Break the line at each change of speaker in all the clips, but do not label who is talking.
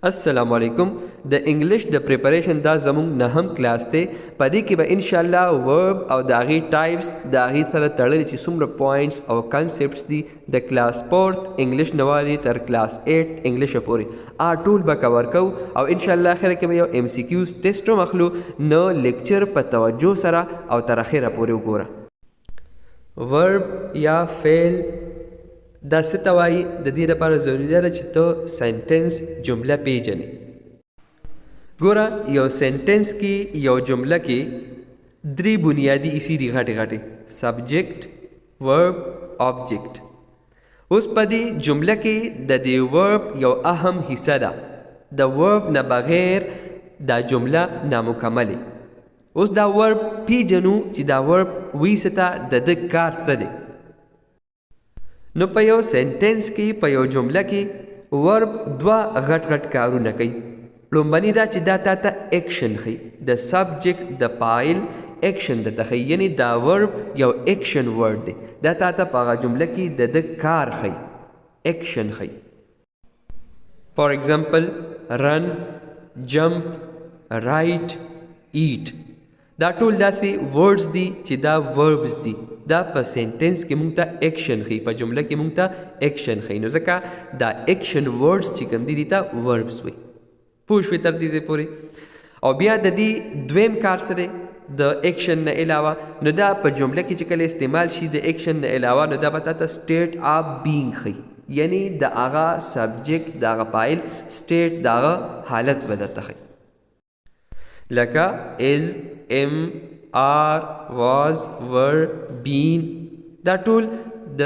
अस्सलाम वालेकुम। The English the preparation दा ज़मूंग नहम क्लास ते पदी के इंशाल्लाह वर्ब और दागी टाइप्स दागी सर तड़ल ची सुमर पॉइंट्स और कॉन्सेप्ट्स दी द क्लास 4th इंग्लिश नवाली तर क्लास 8 इंग्लिश पूरी आ टूल बा कवर को और इंशाल्लाह आखिर के यो MCQs टेस्टो मखलू न लेक्चर पर तवज्जो सरा और तर आखिर पूरी उगोरा वर्ब या फेल دا ستوای د دې لپاره ضروري ده چې ته سنټنس جمله پیژنې. ګوره یو سنټنس کې یو جمله کې درې بنیادی اصول غټې غټې سبجیکټ ورب آبجیکټ. اوس په دې جمله کې د دې ورب یو اهم حصہ ده. د ورب نه بغیر دا جمله نامکمله. اوس دا ورب پیژنو چې دا ورب ویسته د کار څه دی. نو په یو سنټنس کې په یو جمله کې ورب دوه غټ غټ کارونه کوي. لومبني دا چې دا تا ته ایکشن ښیي، د سبجیکټ د فاعل ایکشن درته ښیي، یعنی دا ورب یو ایکشن ورډ دی. دا تا ته په هغه جمله کې د کار ښیي، ایکشن ښیي. فار ایگزامپل رن، جمپ، رایټ، ایټ دا ټول داسې ورډز دي چې دا وربز دي. دا په سنټنس کې مونږ ته ایکشن ښیي، په جمله کې مونږ ته ایکشن ښیي. نو ځکه دا ایکشن ورډز چې کوم دي دي ته وربز وایي. پوه شوې تر دې ځای پورې؟ او بیا د دې دویم کار سره د ایکشن نه علاوه نو دا په جمله کې چې کله استعمال شي د ایکشن نه علاوه نو دا به تا ته سټیټ آف بینګ ښیي، یعنی د هغه سبجیکټ د هغه فاعل سټیټ د هغه حالت به درته ښیي. لکه از، ام، آر، واز، ور، بین دا ټول د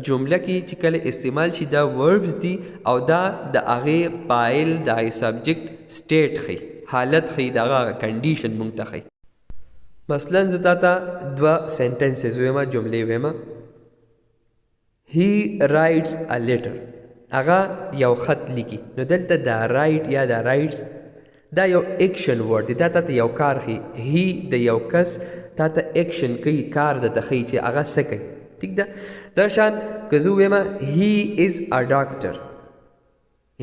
جمله کې چې کله استعمال شي دا وربز دي او دا د هغې فاعل د هغې سبجیکټ سټیټ ښیي، حالت ښیي، د هغه کنډیشن موږ ته ښیي. مثلا زه تا ته دوه سنټنسز ویمه، جملې ویمه. هی رایټس ا لیټر، هغه یو خط لیکي. نو دلته دا رایټ یا دا رایټس دا یو ایکشن ورډ دی، دا تا ته یو کار ښیي. هی د یو کس تا ته ایکشن کوي، کار درته ښیي چې هغه څه کوي. ټیک ده؟ دا شان که زه ووایم هی از ا ډاکټر،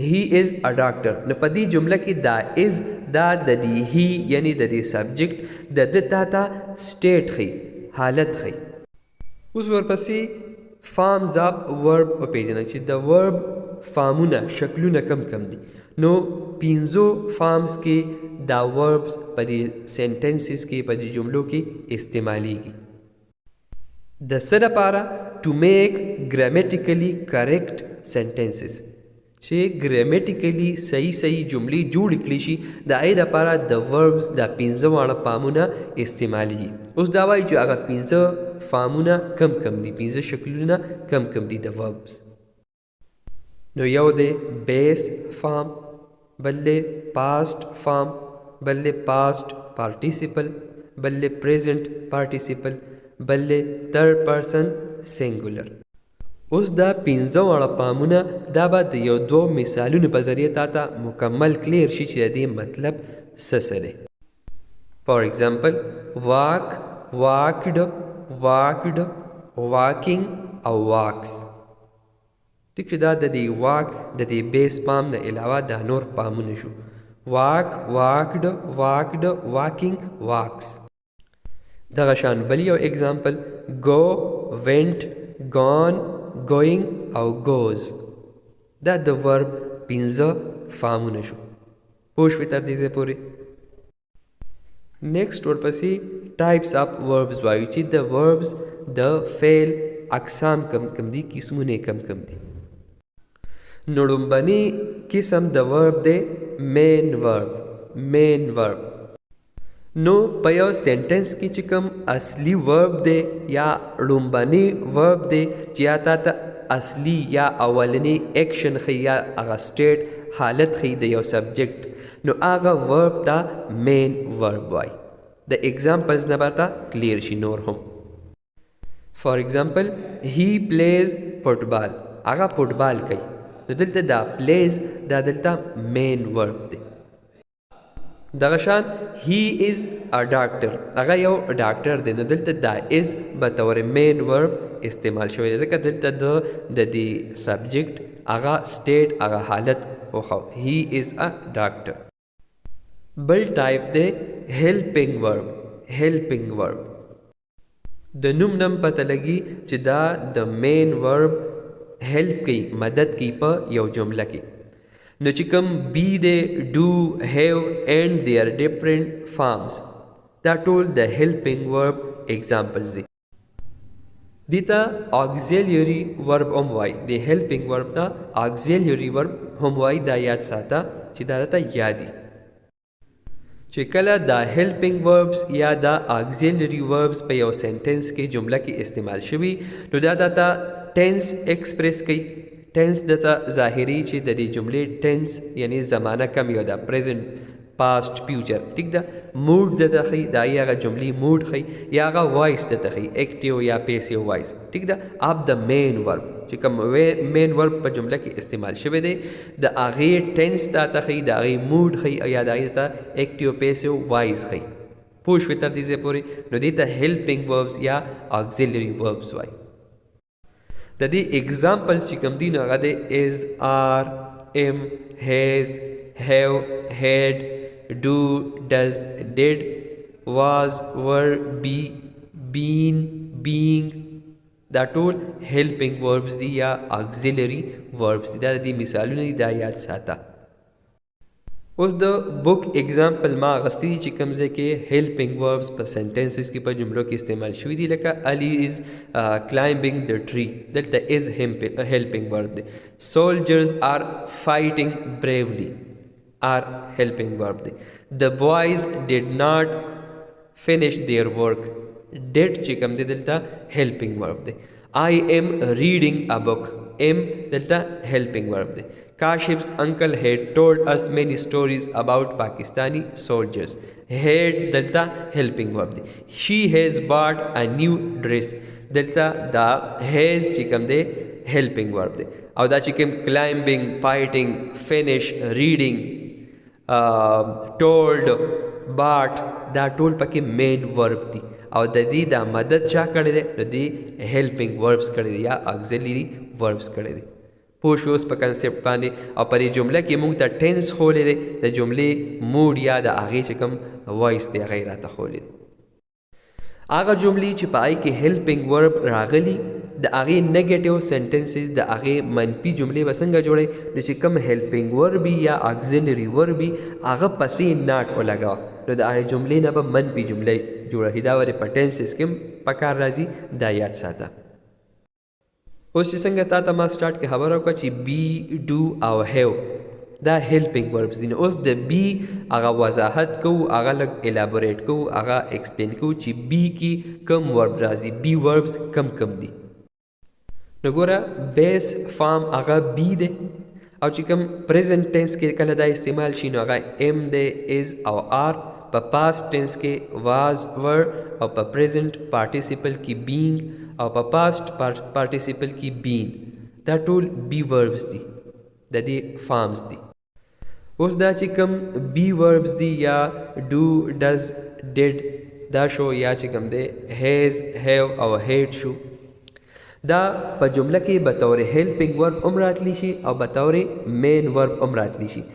هی از ا ډاکټر، نو په دې جمله کې دا از دا د دې هی یعنی د دې سبجیکټ د ده تا ته سټیټ ښیي، حالت ښیي. اوس ورپسې فارمز آف ورب وپېژنه چې د ورب فارمونه شکلونه کم کم دي. نو پنځو فارمز کې دا وربز په دې سنټنسز کې په دې جملو کې استعمالیږي. د څه لپاره؟ ټو میک ګرامیټیکلی کریکټ سنټنسز، چې ګرامیټیکلی صحیح جملې جوړې کړي شي د هغې لپاره د وربز دا پنځه واړه فارمونه استعمالیږي. اوس دا وایي چې هغه پنځه فارمونه کم کم دي، پنځه شکلونه کم کم دي د وربز. نو یو دی بیس فارم، بل پاسٹ فارم، بل پاسٹ پارٹیسپل، بل پریزنٹ پارٹیسپل، بل تھرڈ پرسن سنگولر. اوس دا پنځه واړه فارمونه دا به د یو دوه مثالونو په ذریعه تا ته مکمل کلیر شي چې د دې مطلب څه دی. فار ایگزامپل واک، واکډ، واکډ، واکینګ او واکس. ټیک دا د دې واک د دې بیس فارم نه علاوه دا نور فارمونه شو. واک، واکډ، واکډ، واکینګ، واکس. دغه شان بل یو ایگزامپل گو، وینټ، گون، گوینګ او گوز. دا د ورب پنځه فارمونه شو. پوه شوې تر دې ځای پورې؟ نیکسټ ورپسې ټایپس آف وربز وایو چې د وربز د فعل اقسام کم کم دي، قسمونه کم کم دي. نو لومبني قسم د ورب دی مین ورب، مین ورب. نو په یو سنټنس کې چې کوم اصلي ورب دی یا لومبني ورب دی چې یا تا ته اصلي یا اولنی ایکشن ښیي یا هغه سټیټ حالت ښیي د یو سبجیکټ، نو هغه ورب ته مین ورب وایي. د ایگزامپلز نه به ورته کلیر شي نور هم. فار ایگزامپل هی پلیز فوټبال، هغه فوټبال کوي. نو دلته دا پلیز دا دلته مین ورب دی. دغه شان هی از ا ډاکټر، هغه یو ډاکټر دی. نو دلته دا از به طور مین ورب استعمال شوی دی ځکه دلته د دې سبجیکټ هغه سټیټ هغه حالت وخو he is a doctor. بل ټایپ دی helping verb. د نوم نم پته لګي چې دا د مین ورب هیلپ کوي، مدد کوي په یو جمله کې. نو چې کوم بی دی، ډو، هیو اینڈ دیئر ډیفرنٹ فارمز، دا ټول د هیلپینګ ورب ایگزامپلز دي. دې ته auxiliary verb هم وایي، د هیلپینګ ورب ته auxiliary verb هم وایي. دا یاد ساته چې دا ته یادي چې کله دا هیلپینګ وربز یا دا auxiliary verbs په یو سنټنس کې جمله کې استعمال شوي، نو دا ته ټینس ایکسپریس کوي. ټینس دته ظاهري چې د دې جملې ټینس یعنی زمانه کم یو دا پریزنٹ، پاسٹ، فیوچر. ټیک ده. موډ دته ښیي، دا هغه جملې موډ ښیي، یا هغه وایس دته ښیي، ایکټیو یا پیسیو وایس. ټیک ده. اب د مین ورب چې کوم مین ورب په جمله کې استعمال شوی دی، د هغې ټینس دته ښیي، د هغې موډ ښیي، یا د هغې ته ایکټیو پیسیو وایس ښیي. پوه شوې تر دې ځای پورې؟ نو دې ته هیلپینګ وربز یا auxiliary verbs وایي. د دې ایگزامپلز چې کوم دي نو هغه دی از، آر، ام، هیز، هیو، هیډ، ډو، ډز، ډیډ، واز، ور، بی، بین، بینګ. دا ټول هیلپینګ وربز دي یا auxiliary verbs دي. دا د دې مثالونه دي، دا یاد ساته. اوس د بک ایگزامپل ما اخیستی دي چې کوم ځای کې هیلپینګ وربز په سنټنسز کې په جملو کې استعمال شوي دي. لکه علی از کلایمبینګ د ټری، دلته از هیلپینګ ورب دی. سولجرز آر فایټینګ بریولی، آر هیلپینګ ورب دی. د بوایز ډیډ ناٹ فینش دیئر ورک، ډیډ چې کوم دی دلته هیلپینګ ورب دی. آئی ایم ریډینګ ا بک، ایم دلته هیلپینګ ورب دی. Kashif's uncle had told us many stories about Pakistani soldiers. Had delta helping verb di. She has bought a new dress. Delta da has chikam de helping verb di. Aw da chikim climbing, fighting, finish, reading, told, bought, da told pake main verb di. Aw da di da madad cha kade de, no di helping verbs kade de ya auxiliary verbs kade de. پوه شو اوس په کنسپټ باندې. او په دې جمله کې موږ ته ټینس ښولی دی، د جملې موډ یا د هغې چې کوم وایس دی هغه یې راته ښولی دی. هغه جملې چې په هغې کې هیلپینګ ورب راغلي، د هغې نیګیټیو سنټنسز، د هغې منفي جملې به څنګه جوړئ؟ د چې کوم هیلپینګ ورب یا auxiliary ورب هغه پسې ناټ ولګوه، نو د هغې جملې نه به منفي جملې جوړوي. دا ولې په ټینسز کې هم په کار راځي، دا یاد ساته. اوس چې څنګه تا ته ما سټارټ کې خبره وکړه چې بی، ډو او هیو دا هیلپینګ وربز دي. نو اوس د بی هغه وضاحت کوو، هغه لږ الابوریټ کوو، هغه ایکسپلین کوو چې بی کې کم ورب راځي، بی وربز کم دي. نو ګوره بیس فارم هغه بی دی، او چې کوم پریزنټ ټینس کې کله دا استعمال شي نو هغه ام دی، از او آر. په پاسٹ ټینس کې واز، ور، او په پریزنٹ پارټیسیپل کې بینګ، او په پاسٹ پارټیسیپل کې بین. دا ټول بی وربز دي، د دې فارمز دي. اوس دا چې کوم بی وربز دي یا ډو، ډز، ډیډ دا شو، یا چې کوم دی هیز، هیو او هیډ شو، دا په جمله کې به طور هیلپینګ ورب هم راتلی شي او به طور مین ورب هم راتلی شي.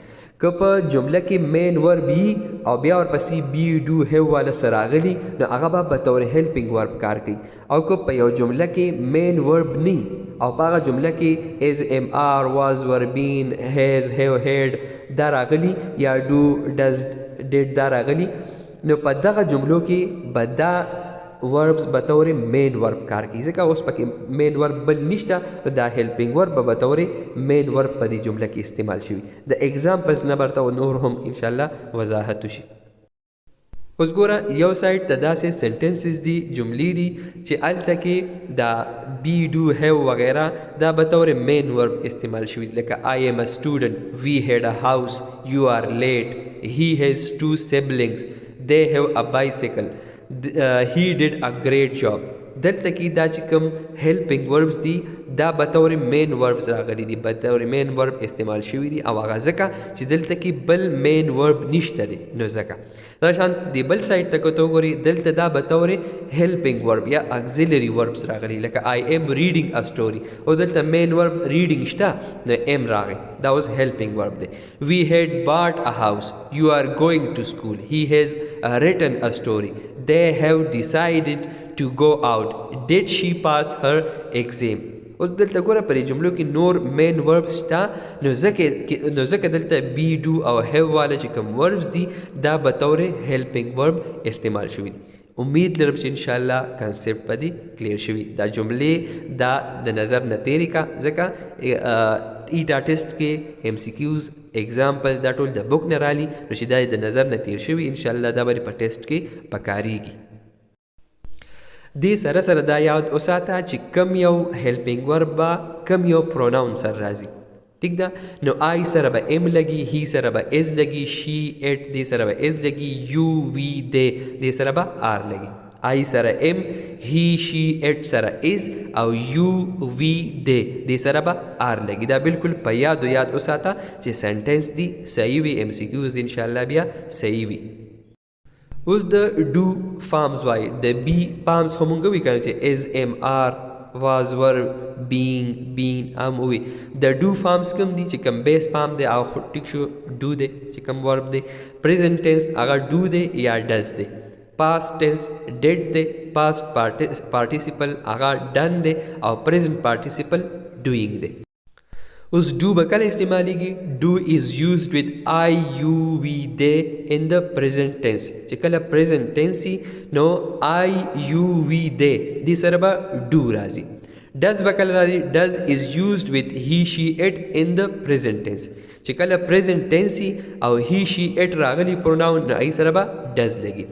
که په جمله کې مین ورب وي او بیا ورپسې بی، ډو، هیو والا سره راغلي نو هغه به په طور هیلپینګ ورب کار کوي. او که په یو جمله کې مین ورب نه او په هغه جمله کې از، ام، آر، واز، ور، بین، هیز، هیو، هیډ دا راغلي، یا ډو، ډز، ډیډ دا راغلي، نو په دغه جملو کې به دا وربز به طور مین ورب کار کوي، ځکه اوس پکې مین ورب بل نشته، نو دا هیلپینګ ورب به طور مین ورب په دې جمله کې استعمال شوي. د ایگزامپلز نه برته نور هم انشاءالله وضاحت وشي. اوس ګوره یو سایډ ته داسې سنټنسز دي، جملې دي چې هلته کې دا بی، ډو، هیو وغیره دا به طور مین ورب استعمال شوي دي. لکه آئی ایم ا اسټوډنټ، وی هیډ ا هاؤس، یو آر لیټ، هی هیز 2 siblings، دے ہیو ا بائسیکل، he did a great job. دلته کې دا چې کوم هیلپینګ وربز دي دا بطور مین وربز راغلي دي، بطور مین ورب استعمال شوي دي او هغه ځکه چې دلته کې بل مین ورب نشته دی نو ځکه دا شان دی بل سایډ ته که ته وګورې دلته دا بطور هیلپینګ ورب یا اکزیلري وربز راغلي لکه آی ایم ریډینګ ا سټوري او دلته مین ورب ریډینګ شته نو ایم راغی دا اوس هیلپینګ ورب دی. وی هیډ باټ ا هاوس یو آر ګوینګ ټو سکول هی هیز written a story they have decided to go out did she pass her exam. اوس دلته ګوره پرې جملو کې نور مین وربس شته نو ځکه دلته بی ډو او هیو والا چې کوم وربس دي دا بطور هیلپینګ ورب استعمال شوي دي. امید لرم چې انشاءالله کانسیپټ په دې کلیر شوي. دا جملې دا د نظر نه تېرې کا ځکه ایټا ټیسټ کې ایم سی کیوز ایگزامپل دا ټول د بک نه رالي نو چې دا د نظر نه تیر شوي انشاءالله دا به په ټیسټ کې پکارېږي. دې سره سره دا یاد وساته چې کم یو هیلپینګ ورب به کم یو پروناون سره راځي ٹھیک ده نو آی سره به ام لګي هی سره به از لګي شي اټ دې سره به از لګي یو وی دې سره به آر لګي آی سره ام هی شي اټ سره از او یو وی دې سره به آر لګي. دا بالکل په یاد وساته چې سنټنس دی صحیح وي ام سی کیوز انشاءالله بیا صحیح وي. اوس د ډو فارمز وای د بی فارمز خو مونږ وی کنه چې از ام آر واز ور بین ام وی د ډو فارمز کم دي چې کم بیس فارم دی او ټیک شو ډو دی چې کم ورب دی. پریزنٹ ټینس هغه ډو دی یا ډز دی. پاسٹ ٹینس ڈیڈ دے پاسٹ پارٹیسپل هغه ڈن دے او پریزنٹ پارٹیسپل ڈوئنگ دے. اوس ڈو به کله استعمالیږي ڈو از یوزڈ with آئی یو وی دے ان د پریزنٹ ٹینس چې کله پریزنٹ ٹینس نو آئی یو وی دے دې سره به ڈو راځي. ڈز به کله راځي ڈز از یوزڈ with he she it in the present tense چې کله پریزنٹ ټینس او he she it راغلی پروناون نو ای سره به ډز لګي.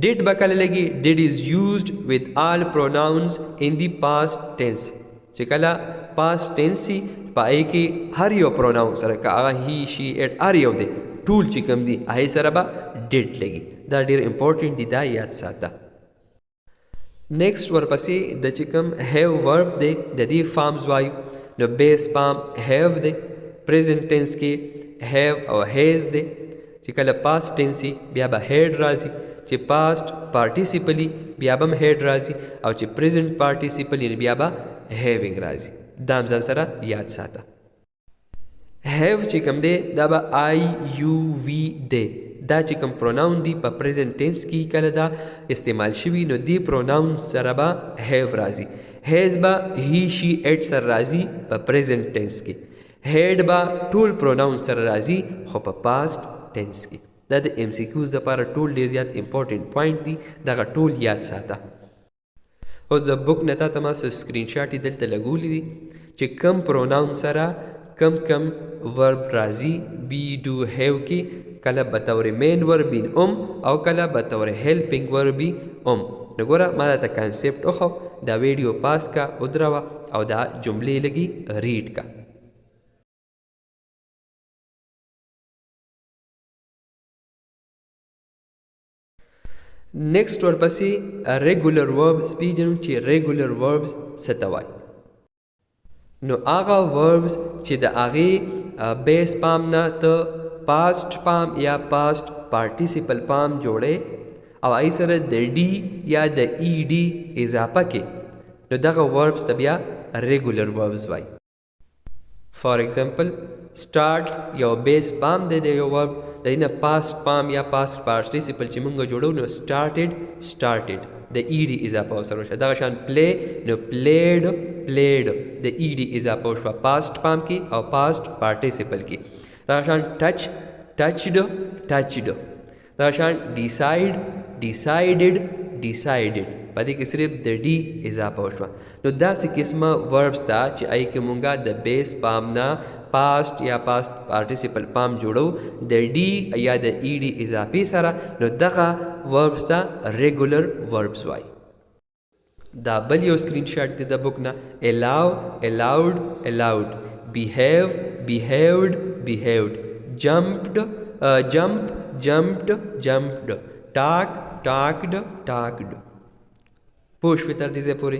did به کله لګي did is used with all pronouns in the past tense چې کله past tense په ای کې هر یو پروناون سره که هغه he she it هر یو دی ټول چې کوم دي هغې سره به did لګي. دا ډېر امپورټنټ دی دا یاد ساته. نیکسټ ورپسې د چې کوم have verb دی د دې فارمز وایو نو بیس فارم have دی. پریزنٹ ټینس کې have او has دی چې کله past tense بیا به had راځي چې پاسٹ پارټیسپلی بیا به هیډ راځي او چې پریزنٹ پارټیسپل بیا به هیوینګ راځي. دا هم ځان سره یاد ساته. هیو چې کوم دی دا به آی یو وی دی دا چې کوم پروناون دی په پریزنٹ ټینس کې کله دا استعمال شوي نو دی پروناون سره به هیو راځي. هیز به هی شي اټ سره راځي په پریزنٹ ټینس کې. هیډ به ټول پروناون سره راځي خو په پاسٹ ټینس کې. دا د ایم سی کیوز لپاره ټول ډېر زیات امپورټنټ پوینټ دي دغه ټول یاد ساته. اوس د بک نه تا ما څه سکرین شاټ یې دلته لګولی دي چې کم پروناون سره کم ورب راځي بی ډو هیو کې کله بطور مین وربین او کله بطور هیلپینګ وربی نو ګوره ما دا ته کانسیپټ وخو دا ویډیو پاس کا ودروه او دا جملې لګي ریډ کا. نیکسٹ ورپسې ریګولر وربس پیژنو چې ریګولر وربس څه ته وایي. نو هغه وربس چې د هغې بیس پام نه ته پاسٹ پام یا پاسٹ پارټیسپل پام جوړې او هغې سره د ډي یا د ای ډي اضافه کې نو دغه وربس ته بیا ریګولر وربس وایي. فار ایگزامپل سٹارٹ یو بیس پام دی د یو ورب د دې نه پاسٹ پام یا پاسٹ پارټیسپل چې مونږ جوړو نو سٹارټډ د ای ډي اضافه ورسره وشوه. دغه شان پلی نو پلیډ د ای ډي اضافه وشوه پاسٹ پام کې او پاسٹ پارټیسپل کې. دغه شان ټچډ دغه شان ډیسایډډ په دې کې صرف د ډي اضافه وشوه. نو داسې قسمه وربس ته چې هغې کې مونږه د بیس پام نه پاسٹ یا پاسٹ پارټیسپل پام جوړو د ډي یا د ای ډي اضافي سره نو دغه وربس ته ریګولر وربس وایي. دا بل یو سکرین شاټ دی د بک نه. allowed behaved jumped talked پوه شوې تر دې ځای پورې.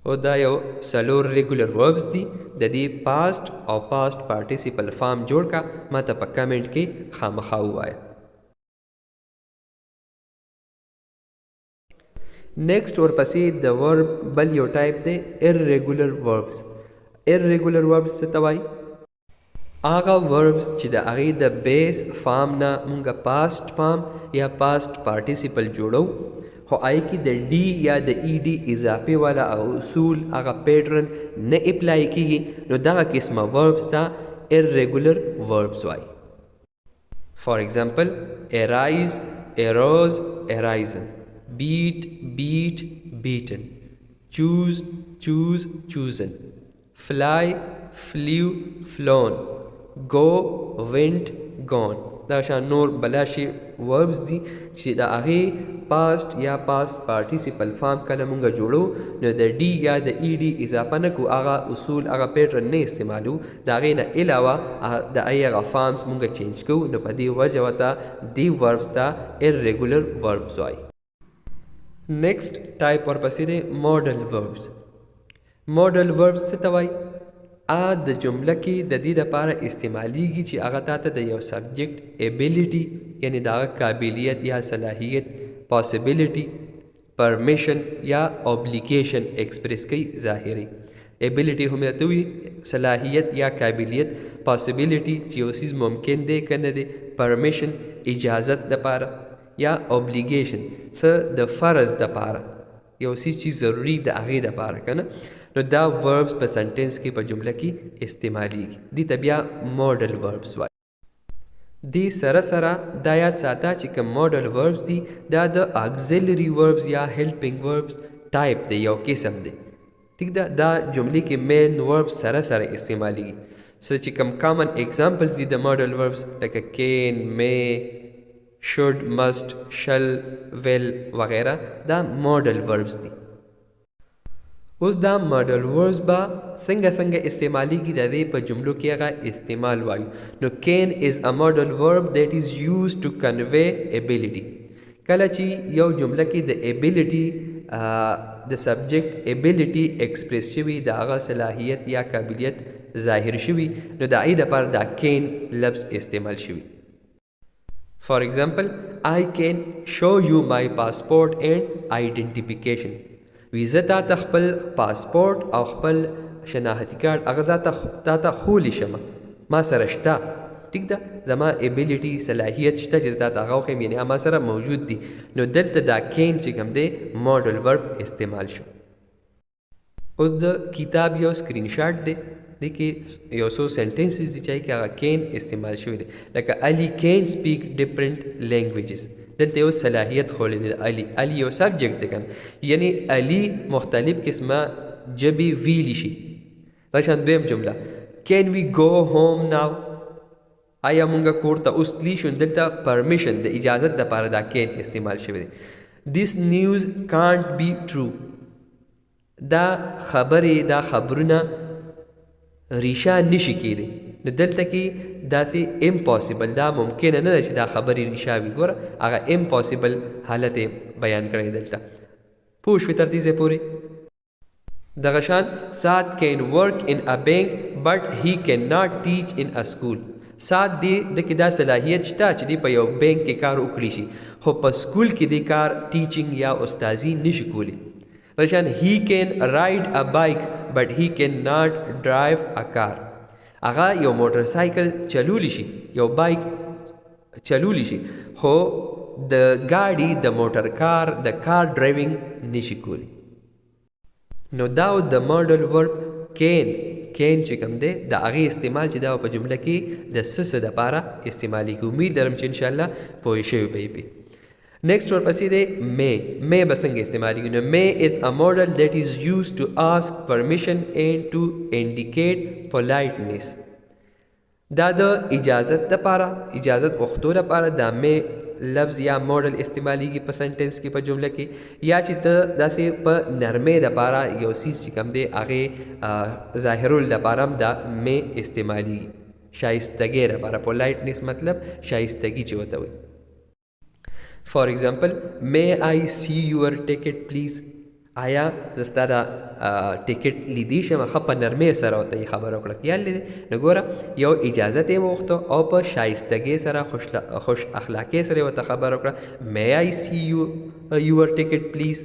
او دا یو څلور ریګولر وربس دي د دې پاست او پاست پارټیسیپل فارم جوړ کا ما ته په کمنټ کې خامخا ووایه. نیکسٹ ورپسې د ورب بل یو ټایپ دی irregular verbs. irregular verbs څه ته وایي؟ هغه وربس چې د هغې د بیس فارم نه مونږ پاست فارم یا پاست پارټیسیپل جوړو خو هغې کې د ډي یا د ای ډي اضافې والا هغه اصول هغه پیټرن نه اپلای کېږي نو دغه قسمه وربس ته irregular verbs وایي. فار ایگزامپل arise, arose, arisen, beat, beat, beaten, choose, choose, chosen, fly, flew, flown, go, went, gone. دا شان نور بلاشي وربس دي چې د هغې پاست یا پاست پارټیسیپل فارم کله مونږ جوړو نو د ډي یا د ای ډي اضافه نه کړو هغه اصول هغه پیټرن نه استعمالو د هغې نه علاوه د هغه فارمز مونږ چینج کوو نو په دې وجه ورته دې وربس ته irregular verbs وایي. نیکسٹ ټایپ ورپسې دی موډل وربس. موډل وربس څه ته وایي؟ د جمله کې د دې دپاره استعمالیږي چې هغه تاته د یو سبجیکټ ایبیلیټي یعنی د هغه قابلیت یا صلاحیت پاسبیلیټي پرمیشن یا اوبلیګیشن ایکسپریس کوي ظاهري. ایبیلیټي هم ته وي صلاحیت یا قابلیت، پاسبیلیټي چې یو څیز ممکن دی که نه دی، پرمیشن اجازت دپاره یا اوبلیګیشن څه د فرض دپاره یو څیز چې ضروري د هغې دپاره که نه نو دا وربس په سنټنس کې په جمله کې استعمالیږي. دې ته بیا موډل وربس وایي. دې سره سره دا یاد ساته چې کوم موډل وربس دي دا د اګزیلري وربس یا هیلپینګ وربس ټایپ دی، یو قسم دی. ٹھیک ده، دا جملې کې مین وربس سره سره استعمالیږي. څه چې کوم کامن ایگزامپلز دي د موډل وربس لکه کین، می، should, must, shall, will وغیرہ دا موډل وربس دي. اوس دا موډل وربس به څنګه استعمالیږي د دې په جملو کې هغه استعمال وایو. نو کین از ا موډل ورب دیٹ از یوز ټو کنوے ابیلیټي. کله چې یو جمله کې د ابیلیټي د سبجیکټ ابیلیټي ایکسپریس شوي د هغه صلاحیت یا قابلیت ظاهر شوي نو د هغې دپاره دا کین لفظ استعمال شوي. فار ایگزامپل I can show you my passport and identification. وی زه تا ته خپل پاسپورټ او خپل شناختی کارت هغه تا ته خولی شمه، ما سره شته. ټیک ده، زما ایبیلیټي صلاحیت شته چې تا ته هغه وښیم، یعنې ما سره موجود دي. نو دلته دا کین چې کوم دی موډل ورب استعمال شو. اوس د کتاب یو سکرین شاټ دی، دې کې یو څو سینټنسز دي چې هغې کې هغه کین استعمال شوی دی. لکه علي کین سپیک ډفرنٹ لینګویجز. دلته یو صلاحیت خولی دی. علي یو سبجیکټ دی کنه، یعنی علي مختلف قسمه ژبې ویلی شي. دا شان دویم جمله کین وی گو هوم ناو، آیا مونږ کور ته اوس تلی شو؟ دلته پرمیشن د اجازت دپاره دا کین استعمال شوی دی. دیس نیوز کانټ بی ټرو، دا خبرې دا خبرونه ریشه نشي کېدی. نو دلته کې داسې امپاسبل، دا ممکنه نه ده چې دا خبرې ریشه وي. ګوره هغه امپاسبل حالت یې بیان کړی دلته. پوه شوې تر دې ځای پورې؟ دغه شان سعد کین ورک ان ا بینک بٹ هی کین ناٹ ټیچ ان ا سکول. سعد دې کې دا صلاحیت شته چې دی په یو بینک کې کار وکړي شي، خو په سکول کې دی کار ټیچینګ یا استازي نشي کولی. دغه هی کین رائډ ا بایک بٹ هی کین ناٹ ډرایو ا کار. هغه یو موټر سایکل چلولی شي، یو بایک چلولی شي، خو د ګاډي د موټر کار د کار ډرایوینګ نشي کولی. نو دا د موډل ورب کین چې کوم دی د هغې استعمال چې دا په جمله کې د څه دپاره استعمالیږي. امید لرم چې انشاءالله پوه شوي به یې. نیکسٹ ورپسې دی می. می به څنګه استعمالیږي؟ نو می از ا موډل دیٹ از یوز ټو آسک پرمیشن اینڈ ټو انډیکیټ پولایټنس. دا د اجازت دپاره، اجازت غوښتو لپاره دا می لفظ یا موډل استعمالیږي په سنټنس کې په جمله کې، یا چې ته داسې په نرمۍ دپاره یو څیز چې کوم دی هغې ظاهرولو دپاره هم دا می استعمالیږي. شایستګۍ دپاره، پولایټنس مطلب شایستګي چې ورته وایي. فار ایگزامپل may I see your ticket please. آیا زستا دا ټیکټ لیدی شم ښه په نرمۍ سره ورته یې خبره وکړه که یالې دی نو ګوره یو اجازت یې وغوښته او په شایستګۍ سره خوش اخلاقۍ سره یې ورته خبره وکړه may I see your ticket please.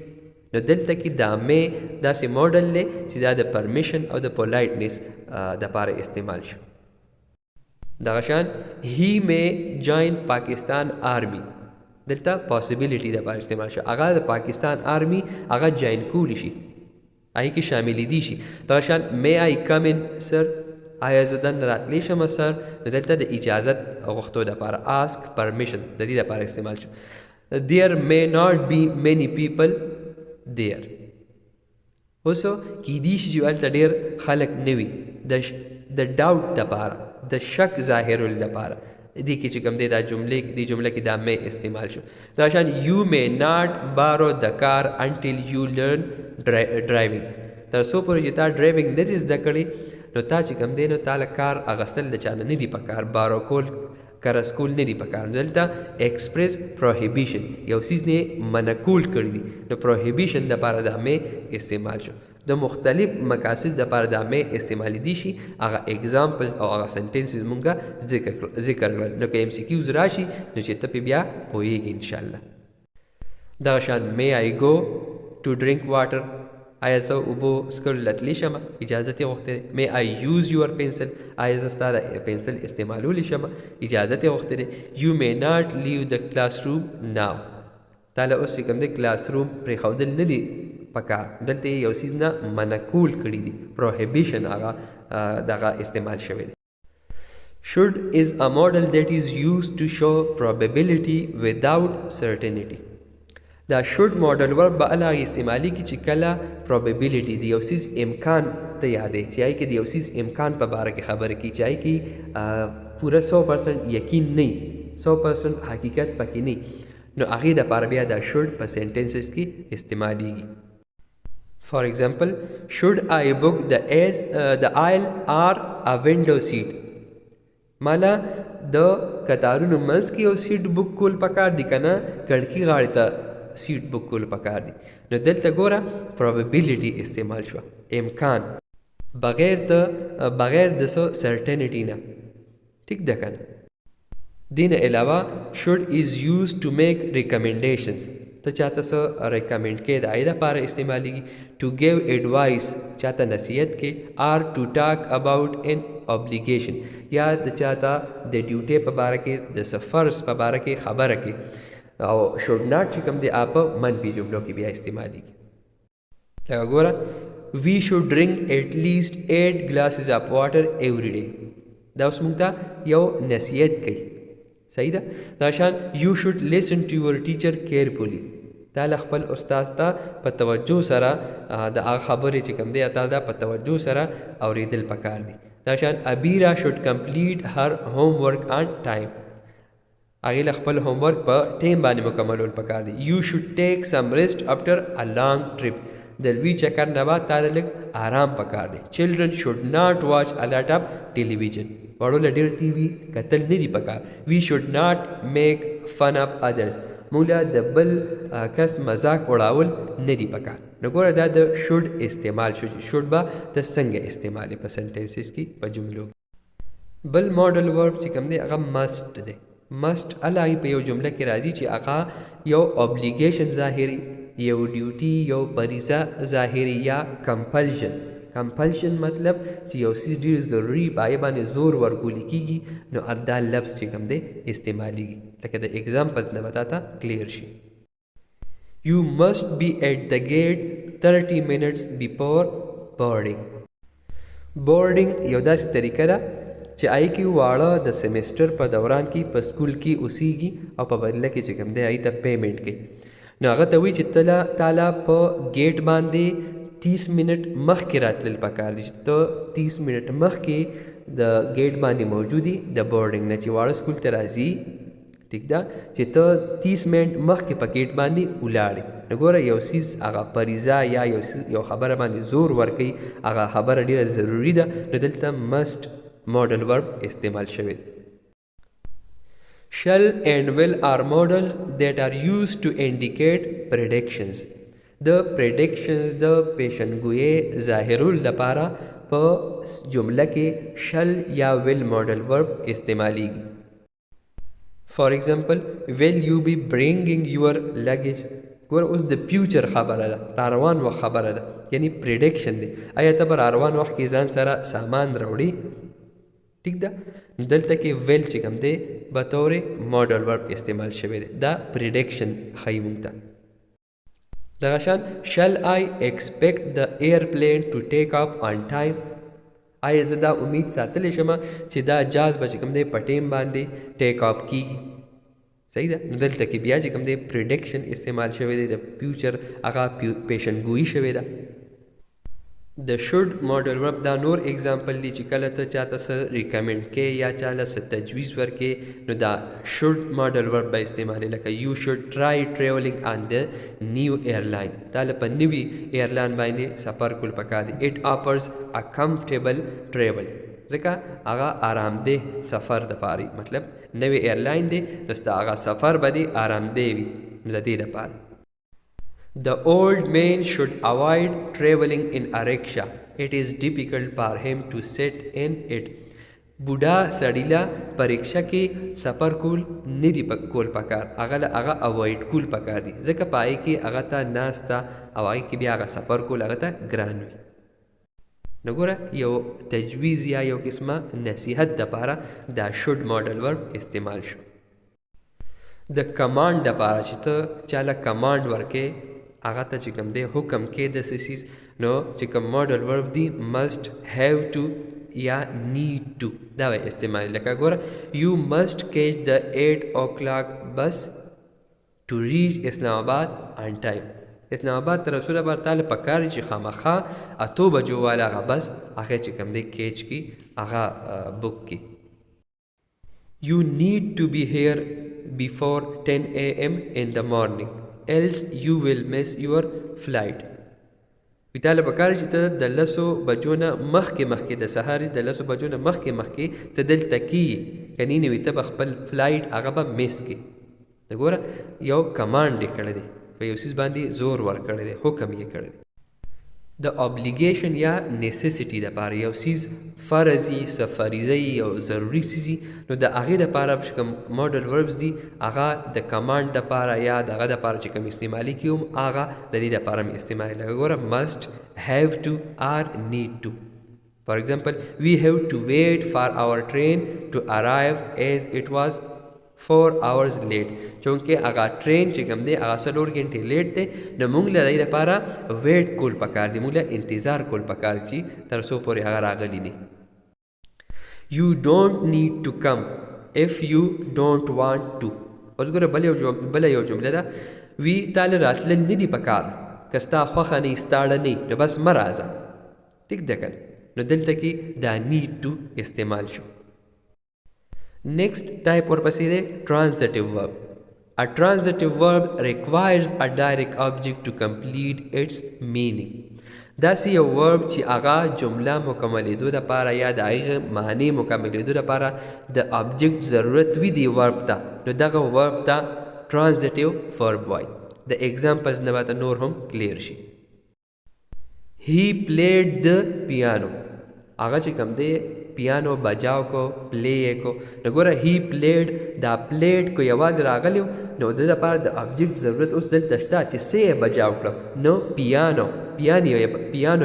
نو دلته کې دا مې داسې موډل دی چې دا د پرمیشن او د پولایټنس دپاره استعمال شو. دغه شان he may join Pakistan army دلته پاسبیلیټي دپاره استعمال شو. هغه د پاکستان آرمي هغه جاین کولی شي هغې کې شاملېدی شي. دغه شان may I come in sir آیا زه دننه راتلی شمه سر نو دلته د اجازت غوښتو دپاره ask permission د دې دپاره استعمال شو. there may not be many people there اوسو کیدی شي چې هلته ډېر خلک نه وي د ډاوټ دپاره د شک ظاهرولو دپاره دی کې چې کوم دی دا جمله کې دا مې استعمال شو. دا شان you may not borrow the car until you learn driving تر څو پورې چې تا ډرایوینګ نه دي زده کړې نو تا چې کوم دی نو تا له کار اخیستل د چا نه دي پکار بارو کول قرض کول نه دي پکار. دلته ایکسپریس پروهیبیشن یو څیز نه منع کول کړي دي نو پروهیبیشن دپاره دا مې استعمال شو. د مختلف مقاصد دپاره دا مې استعمالیدی شي هغه اگزامپلز او هغه سنټنسز مونږه ذکر کړل. نو که MCQs راشي نو چې ته پې بیا پوهیږي انشاءالله. دغه شان may I go to drink water آیا زه اوبو څښلو له تللی شمه اجازت یې غوښتی دی. may I use your pencil آیا زه ستا د پنسل استعمالولی شمه اجازت یې غوښتی دی. you may not leave the classroom now تا له اوس چې کوم دی کلاس روم پرېښودل نه دي پکار دلته یې یو څیز نه منکول کړي دي پروهیبیشن هغه دغه استعمال شوی دی. should is a model that is used to show probability without certainty. دا should model ور به هغه استعمالي کې چې کله probability دی یو څیز امکان ته یادې چې هغې کې د یو څیز امکان په باره کې خبره کوي چې هغې کې پوره 100% یقین نه 100% حقیقت پکې نه نو هغې دپاره بیا دا should په سنټنسز کې استعمالیږي. For example, should I book the aisle or a window seat? مالا د کتارونو منځ کې یو سیټ بک کول پکار دي که نه کړکۍ غاړې ته سیټ بک کول پکار دي. نو دلته ګوره پروبیبلیټي استعمال شوه امکان بغیر د څه سرټنټي نه. ټیک ده که نه. دین علاوه should is used to make recommendations ته چاته څه ریکمنډ کې د هغې دپاره استعمالیږي. to give advice چاته نصیحت کې or to talk about an obligation یا د چاته د ډیوټۍ په باره کې د سفرز په باره کې خبره کې او should not چې کوم دی په منفي جملو کې بیا استعمالیږي. لکه ګوره we should drink at least 8 glasses of water every day دا اوس موږ ته یو نصیحت کوي صحیح ده. دا شان you should listen to your teacher carefully تا له خپل استاد ته په توجه سره د هغه خبرې چې کوم دی تا دا په توجه سره اورېدل پکار دي. دا شان Abira should complete her homework on time هغې له خپل homework په ټیم باندې مکملول پکار دي. you should take some rest after a long trip د لوی چکر نه بعد تا ته لږ آرام پکار دی. children should not watch a lot of television وړو له ډېر ټي وي کتل نه دي پکار. we should not make fun of others موږ له د بل کس مذاق اړول نه دي پکار. نو ګوره دا د should استعمال شو چې should به ته څنګه استعمالې په سنټنسز کې په جملو. بل ماډل ورب چې کوم دی هغه must دی. must هغه په یو جمله کې راځي چې هغه یو obligation ظاهري یو ډیوټي یو فریضه ظاهري یا کمپلشن مطلب چې یو څیز ډېر ضروري په هغې باندې زور ورکولی کېږي نو دا لفظ چې کوم دی استعمالیږي. لکه د اگزامپلز نه به تا ته کلیر شي. you must be at the gate 30 minutes before boarding. یو داسې طریقه ده چې هغې کې واړه د سیمسټر په دوران کې په سکول کې اوسیږي او په بدله کې چې کوم دی هغې ته پیمنټ کوي. نو هغه ته وایي چې تاله په گیټ باندې 30 منټ مخکې راتلل پکار دي چې ته 30 منټ مخکې د گیټ باندې موجودي د بورډینګ نه چې واړه سکول ته راځي. ټیک ده چې ته 30 منټ مخکې په گیټ باندې ولاړې. نو ګوره یو څیز هغه فریضه یا یو خبره باندې زور ورکوي هغه خبره ډېره ضروري ده نو دلته must model verb استعمال شوی. shall and will are models that are used to indicate predictions. د پریډکشنز د پیشنګویۍ ظاهرولو لپاره په جمله کې شل یا ویل ماډل ورب استعمالیږي. فار ایگزامپل will you be bringing your luggage. ګوره اوس د فیوچر خبره ده، را روان وخت خبره ده، یعنی پریډکشن دی. آیا ته به را روان وخت کې ځان سره سامان راوړي؟ ټیک ده. دلته کې ویل چې کوم دی بطور ماډل ورب استعمال شوی دی، دا پریډکشن ښیي موږ ته. دغه شان shall I expect the airplane to take off on time. آیا زه دا امید ساتلی شم چې دا جهاز به چې کوم دی په ټیم باندې ټیک آف کیږي. صحیح ده. نو دلته کې بیا چې کوم دی پریډکشن استعمال شوی دی، د فیوچر هغه پیشنګویي شوې ده. د شوډ ماډل ورب دا نور اگزامپل دی چې کله ته چاته څه ریکمنډ کې یا چاله څه تجویز ورکې نو دا شوډ ماډل ورب به استعمالي، لکه یو شوډ ټرای ټریولینګ آن د نیو ایرلاین. دا له په نوي ایرلاین باندې سفر کول پکار دی. اټ آفرز ا کمفرټیبل ټریول، ځکه هغه آرامدeh سفر دپاره، مطلب نوی ایرلاین دی نو ستا هغه سفر به دی آرامدeh وي. نو د دې دپاره The old man should avoid traveling in a rickshaw. It is difficult for him to sit in it. بوډا سړي له په رکشه کې سفر کول نه دي کول پکار، هغه اوایډ کول پکار دي، ځکه په هغې کې هغه ته ناسته او هغې کې بیا هغه سفر کول هغه ته ګران وي. نو ګوره یو تجویز یا یو قسمه نصیحت دپاره دا شوډ ماډل ورب استعمال شو. د کمانډ دپاره چې ته چاله کمانډ ورکې هغه ته چې کوم دی حکم کې د څه څیز، نو چې کوم ماډل ورب دی must have to یا need to دا به استعمال. لکه ګوره you must catch the 8 o'clock bus to reach اسلام آباد on time. اسلام آباد ته رسول لپاره تاله پکار چې خامخا 8 بجو والا هغه بس هغه چې کوم دی کیچ کی هغه بک کی. You need to be here before 10 AM in the morning else you will miss your flight. ویتاله پکار چې ته د 10 بجو نه مخکې د سهار د 10 بجو نه مخکې ته دلته کیږي، کنی نه وي ته به خپل فلایټ هغه به میس کړي. د ګوره یو کمانډ یې کړی دی، په یو څیز باندې زور ورکړی دی، حکم یې کړی دی. د obligation یا necessity دپاره یو څیز فرضي څه فریضه یو ضروري څیز نو د هغې دپاره چې کوم ماډل وربز دي هغه د کمانډ دپاره یا د هغه دپاره چې کوم استعمالي کړي هم هغه د دې دپاره هم استعمالي. لکه ګوره must have to or need to. For example we have to wait for our train to arrive as it was 4 hours late. چونکه هغه ټرین چې کوم دی هغه 4 غنټې لیټ دی، نو موږ له دې لپاره ویټ کول پکار دی، موږ له انتظار کول پکار چې تر څو پورې هغه راغلی نه. You don't need to come if you don't want to. اوس ګوره بله یو جمله ده، وی تاله راتلل نه دي پکار که ستا خوښه نه ستاړه نه نو بس مه راځه. ټیک ده که نو دلته کې دا need to استعمال شو. Next type ورپسې دی transitive verb. A transitive verb requires a direct object to complete its meaning. داسې یو verb چې هغه جمله مکملېدو دپاره یا د هغې معنی مکملېدو دپاره د object ضرورت وي دی verb ته، نو دغه verb ته transitive verb وایي. د examples نه به نور هم کلیر شي. He played the piano. هغه چې کوم دی پیانو بجاو کو پلی یې کو. نو ګوره هی پلیډ دا پلیډ کو یوازې راغلی نو د دپاره د ابجکټ ضرورت اوس دلته شته چې څه یې بجاو کړه، نو پیانو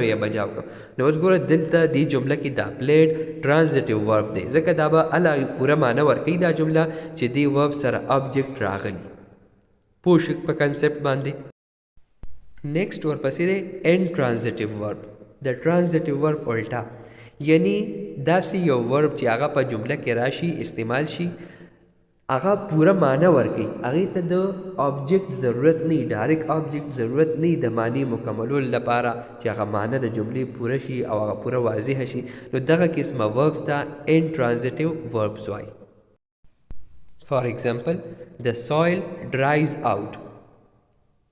یې بجاو کړه. نو اوس ګوره دلته دې جمله کې دا پلیډ ټرانزټیو ورب دی، ځکه دا به هله پوره معنی ورکوي دا جمله چې دې ورب سره ابجکټ راغلی. پوه شئ په کنسپټ باندې. نیکسټ ورپسې دی انټرانزټیو ورب. د ټرانزټیو ورب الټا، یعنی داسې یو ورب چې هغه په جمله کې راشي استعمال شي هغه پوره معنی ورکوي، هغې ته د آبجکټ ضرورت نه وي، ډایرکټ آبجکټ ضرورت نه وي د معنی مکملولو لپاره چې هغه معنی د جملې پوره شي او هغه پوره واضحه شي. نو دغه قسمه وربز ته انټرانزټیو وربز وایي. فار ایگزامپل the soil dries out.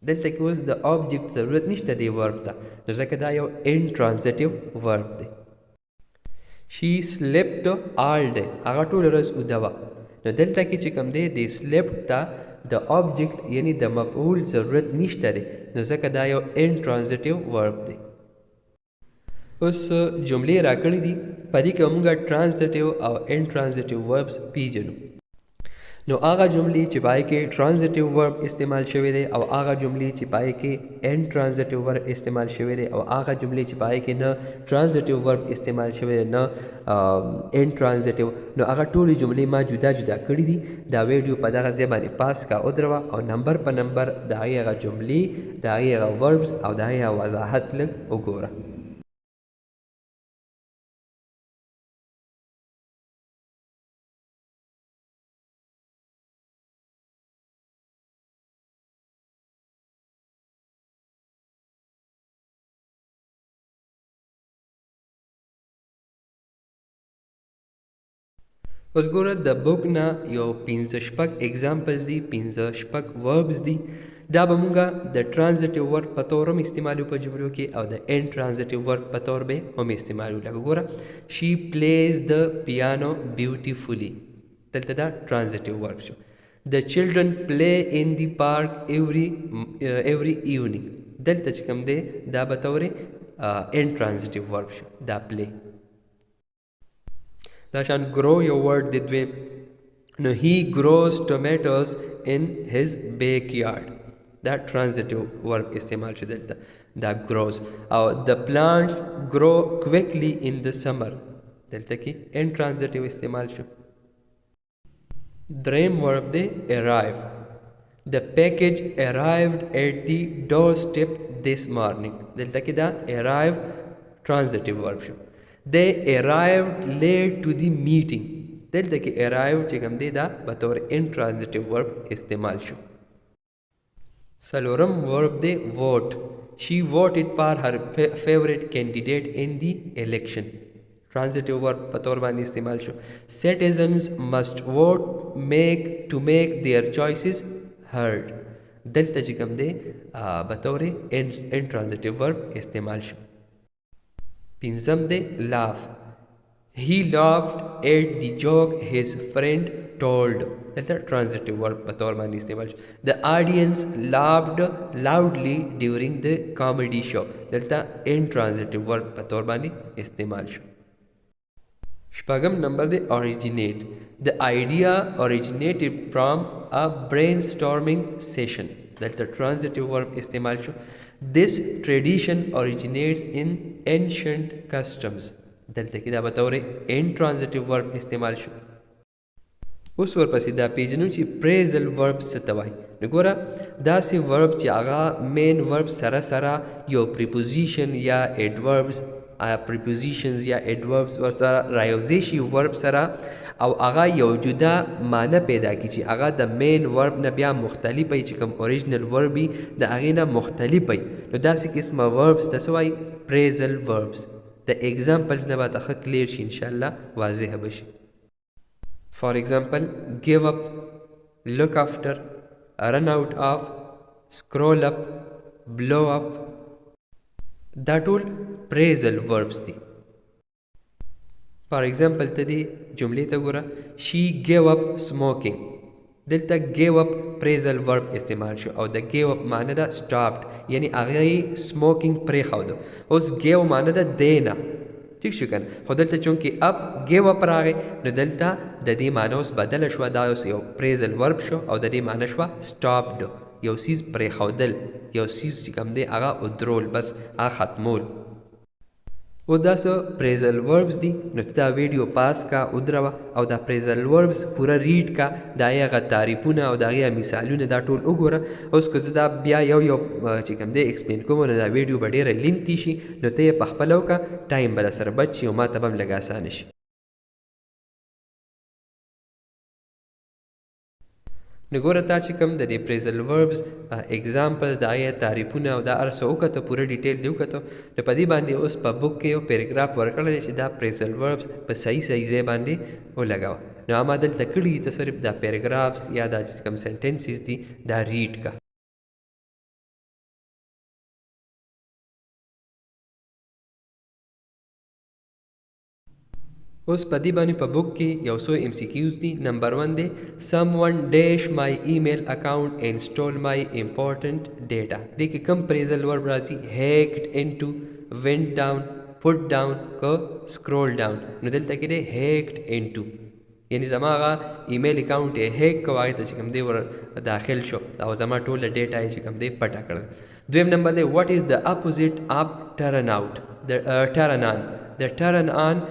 دلته کې اوس د آبجکټ ضرورت نشته دی ورب ته، نو ځکه دا یو انټرانزټیو ورب دی. She slept all day. هغه ټوله ورځ اوده وه. نو دلته کې چې کوم دی د slept ته د object یعنی د مفعول ضرورت نشته دی نو ځکه دا یو intransitive verb دی. اوس جملې راکړې دي په دې کې موږ transitive او intransitive verbs پیژنو. نو هغه جملې چې پای کې transitive verb استعمال شوی دی او هغه جملې چې پای کې intransitive verb استعمال شوی دی او هغه جملې چې پای کې نه transitive verb استعمال شوی دی نه intransitive نو هغه ټولې جملې ما جدا جدا کړې دي. دا ویډیو په دغه ځای باندې پاس کا ودروه او نمبر په نمبر د هغه جملې د هغه verbs او د هغه وضاحت لږ وګوره. اوس ګوره د بوک نه یو 15 اگزامپلز دي 15 وربز دي دا به مونږه د ټرانزټیو ورب په تور هم استعمالو په جملو کې او د انټرانزټیو ورب په تور به هم استعمالو. لکه ګوره شي پلیز د پیانو بیوټیفولي دلته دا ټرانزټیو ورب شو. د چلډرن پلی ان دی پارک ایوری ایونینګ دلته چې کوم دی دا به تور انټرانزټیو ورب شو دا پلی. دا شان grow یو ورډ دی دویم نو he grows tomatoes in his backyard دا transitive verb استعمال شو دلته دا grows او the plants grow quickly in the summer دلته کې intransitive استعمال شو. دریم verb دی arrive the package arrived at the doorstep this morning دلته کې دا arrive transitive verb شو. They arrived late to the meeting دلته کې arrive چې کوم دی دا به طور intransitive verb استعمال شو. څلورم verb دی vote she voted for her favorite candidate in the election transitive verb په طور باندې استعمال شو. citizens must vote to make their choices heard دلته چې کوم دی به طور intransitive verb استعمال شو. پنځم دی laugh he laughed at the joke his friend told دلته transitive verb په طور باندې استعمال شو. the audience laughed loudly during the comedy show دلته intransitive verb په طور باندې استعمال شو. شپږم نمبر دی originate the idea originated from a brainstorming session دلته transitive verb استعمال شو. This tradition originates in ancient customs دلته کې دا به طور intransitive verb استعمال شو. اوس ورپسې دا پیژنو چې phrasal verb څه ته وایي. نو ګوره داسې verb چې هغه main verb سره سره یو preposition یا adverbs prepositions یا adverbs ورسره رايوځي شي verb سره او هغه یو جدا معنی پیدا کی چې هغه د مین ورب نه بیا مختلف وي چې کوم اوریجنل ورب وي د هغې نه مختلف وي. نو داسې قسمه وربس ته څه وایي پریزل وربس. د ایگزامپلز نه به ښه کلیر شي انشاءالله واضح به شي. فار ایگزامپل give up look after run out of scroll up blow up دا ټول پریزل وربس دي. فار ایگزامپل ته دی جملې ته ګوره she gave up smoking دلته gave up phrasal verb استعمال شو او د gave up معنی ده stopped یعنی هغه smoking پرېښود. اوس give معنی ده دینا ٹھیک شو کنه خو دلته چونکې up gave up راغی نو دلته د دې معنی اوس بدله شوه دا اوس یو phrasal verb شو او د دې معنی شوه stopped یو څیز پرېښودل یو څیز چې کوم دی هغه ودرول بس هغه ختمول. و دا څه پریزل وربس دي. نو دا ویډیو پاس کا ودروه او دا پریزل وربس پوره ریډ کا دا هغه تعریفونه او دا هغه مثالونه دا ټول وګوره. اوس که زه دا بیا یو چې کوم دی ایکسپلین کوم نو دا ویډیو به ډېره لینتي شي نو ته یې په خپله وکړه ټایم به درسره بچ شي او ما ته به هم لږ اسانه شي. نو ګوره تا چې کوم د دې پریزل وربس اگزامپل د هغې تعریفونه او دا هر څه وکتو پوره ډیټیل دې وکتو نو په دې باندې اوس په بک کې یو پیراګراف ورکړی دی چې دا پریزل وربس په صحیح ځای باندې ولګوه. نو ما دلته کړي ته صرف دا پیراګرافس یا دا چې کوم سنټنسز دي دا ریډ کا. اوس په دې باندې په بوک کې یو څو ام سی کیوز دي. نمبر 1 دی someone dash my email account and stole my important data. دې کې کوم پریزل ورب راځي؟ hacked into, went down, put down که scroll down. نو دلته کې دی hacked into، یعنی زما هغه ایمیل اکاونټ یې هیک کو، هغې ته چې کوم دی ور داخل شو او زما ټوله ډیټا یې چې کوم دی پټه کړل. دویم نمبر دی what is the opposite of turn out؟ turn on. د turn on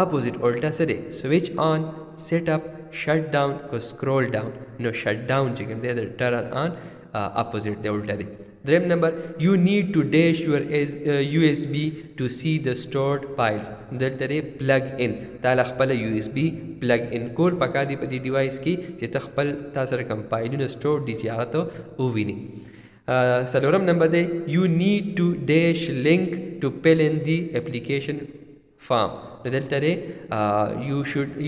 اپوزیټ الټا څه دی؟ سویچ آن، سیټ اپ، شٹ ډاون که سکرول ډاون. نو شٹ ډاون چې کوم دی د ټرن آن اپوزیټ دی، الټا دی. دریم نمبر یو نیډ ټو ډیش یور یو ایس بی ټو سی د سټورډ فایلز. دلته دی پلګ ان، تا له خپله یو ایس بی پلګ ان کول پکار دی په دې ډیوایس کې چې ته خپل تا سره کوم فایلونه سټور دي چې هغه ته وویني. څلورم نمبر دی یو نیډ ټو ډیش لینک ټو فل ان دی اپلیکیشن form. نو دلته دی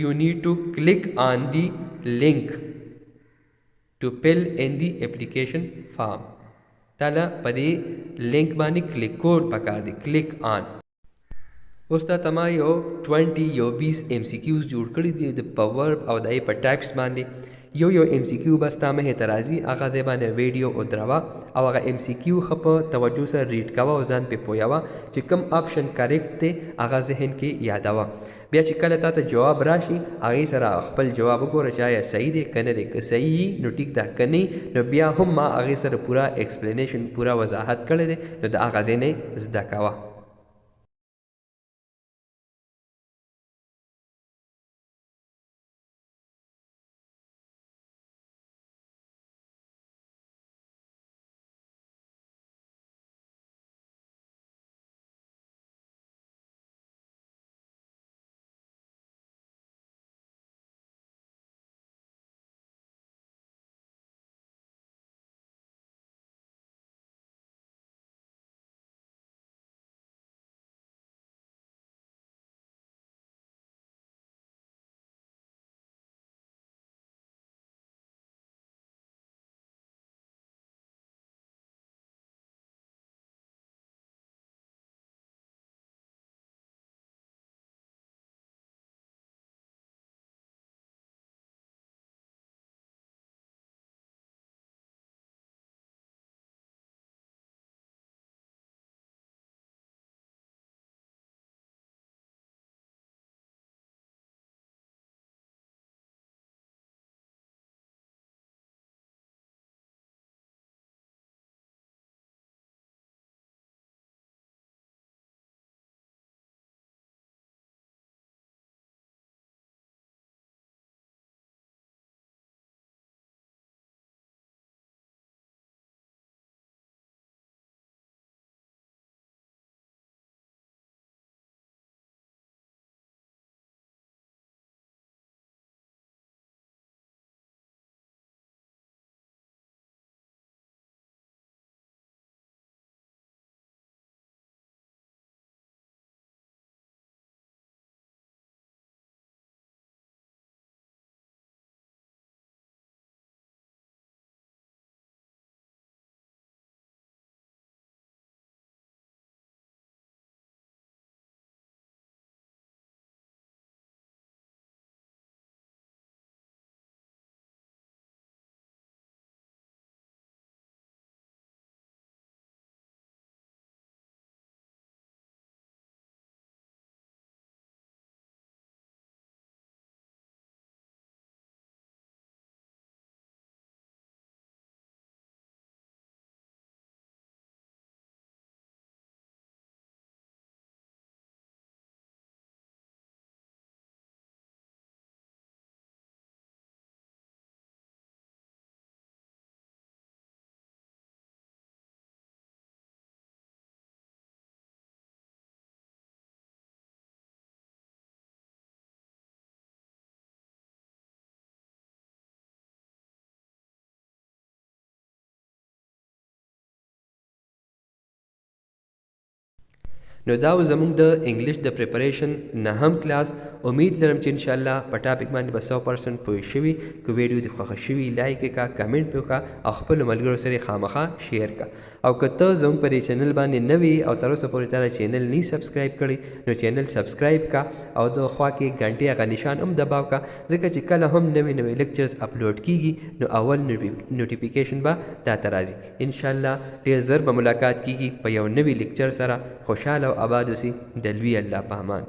you need to click on the link to fill in the application form. تاله په دې لینک باندې کلیک کول پکار دی، کلیک آن. اوس تا تما یو 20 یو 20 ام سی کیوز جوړ کړي دي د پاور او دای په ټایپس باندې. یو ام سی کیو بس تا مه ته راځي، هغه ځای باندې ویډیو او دروا او هغه ام سی کیو خپ توجه سره ریډ کاوه او ځان په پویاوه چې کوم آپشن کریکټ دی هغه ذهن کې یادوه. بیا چې کله تا ته جواب راشي هغې سره خپل جواب وګوره چې آیا صحیح دی که نه دی. که صحیح نو ټیک ده، که نه نو بیا هم ما هغې سره پوره ایکسپلینیشن، پوره وضاحت کړی دی، نو د هغه ځای نه زده کوه. نو دا زموږ د انګلیش د پریپریشن نهم کلاس. امید لرم چې ان شاء الله په ټاپک باندې به 100% پوه شوي که ویډیو دې خوښه شوي لایک یې کا کمنټ پې وکړه او خپلو ملګرو سره خامخا شیر کړه او که ته زموږ په دې چینل باندې نوي او تر اوسه پورې تا چینل نه سبسکرایب کړی نو چینل سبسکرایب کا او د خوا کې غنټې هغه نشان هم دباو کا ځکه چې کله هم نوي نوي لیکچرز اپلوډ کیږي نو اول نوټیفیکیشن به تا ته راځي ان شاء الله ډېر ژر به ملاقات کیږي په یو نوي لیکچر سره خوشحاله او آباد اوسئ د لوی الله په امان